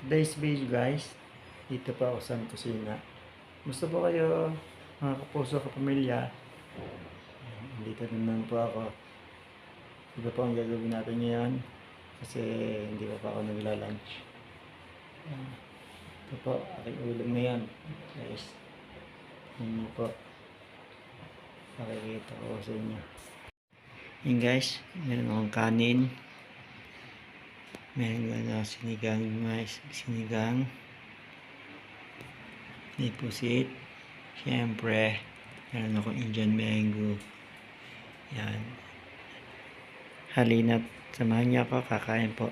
Today's video guys, dito pa ako sa kusina. Gusto po kayo mga kapuso, kapamilya? Dito naman po ako. Ito po ang gagawin natin ngayon kasi hindi pa ako nagla-lunch. Ito po, aking ulam ngayon guys. Hindi po makikita ko sa inyo. Yan guys, meron akong kanin. Meron na sinigang, may pusit, syempre meron akong Indian mango. Yan, halina't samahan niyo ako, kakain po.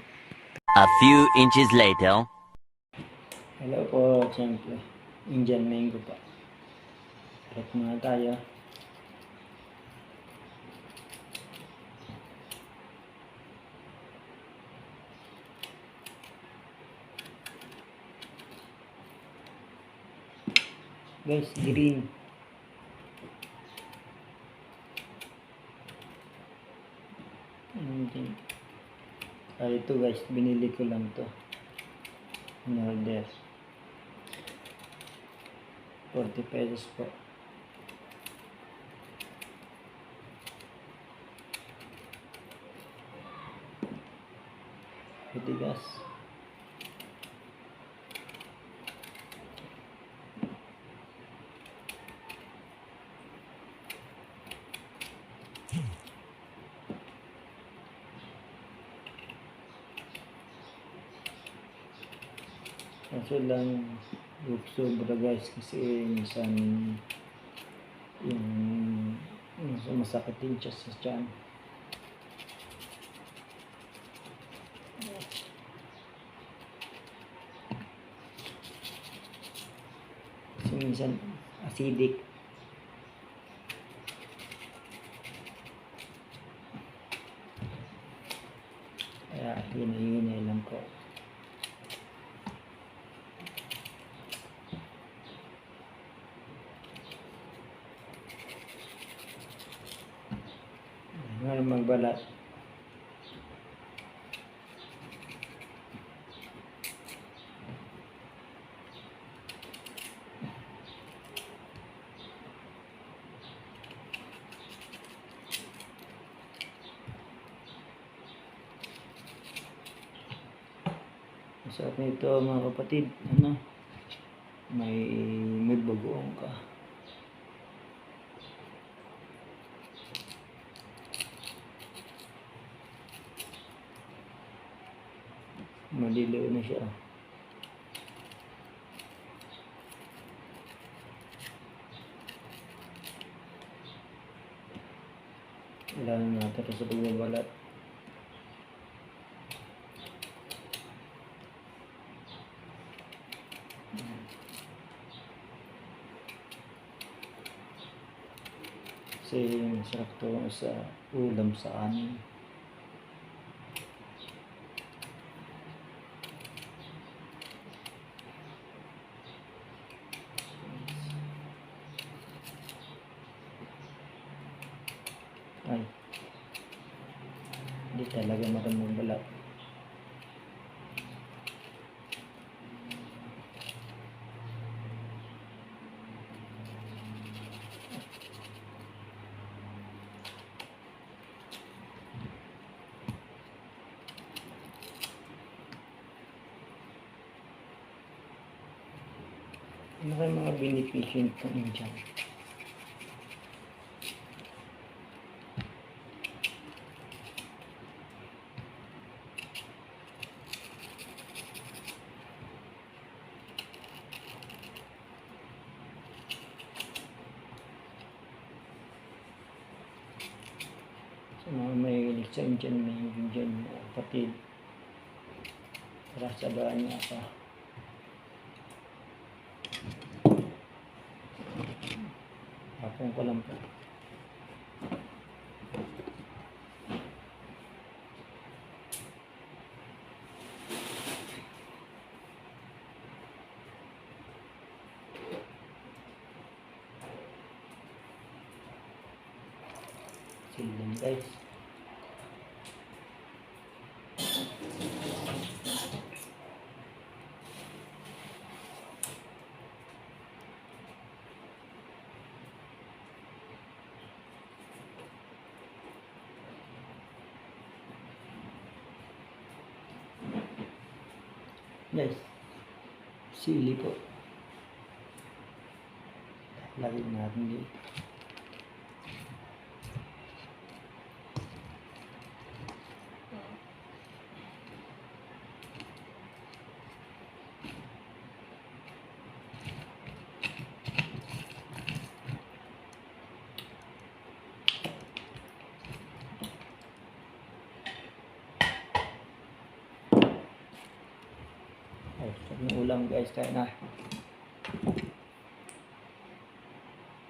A few inches later. Hello po, syempre Indian mango po. Harap muna tayo. Guys, green. Ito guys, binili ko lang to. In-order. 40 pesos po. Ito guys. Kaso lang sobra guys kasi minsan yung masakit din siya sa tiyan. Kasi minsan acidic. Kaya hinahinay lang ko. Ngayon magbalat. Masarap nito mga kapatid. May bagoong ka. Maliliw na siya. Kailangan natin sa pagbabalat. Kasi masarap to sa ulam sa anin. Ay, hindi talaga marunong balat. Ano kayo mga beneficient ko dyan? Sa mga may lisensya dyan, may dyan kapatid. Para sabahan niya ako. Hapon ko lang po. Silang guys. guys. Sili po. Lagay natin dito. Ay, yung ulam guys, kaya na.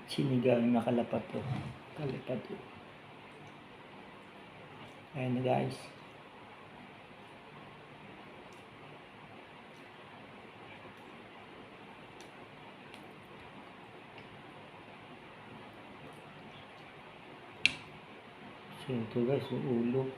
Sinigang na kalapat to. Kalapat to. Ayan na guys. So ito guys, yung ulo.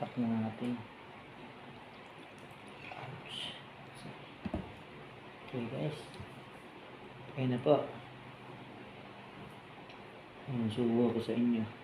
Saktak na natin. Ouch. Okay guys. Ayan na po. Ang subo ko sa inyo.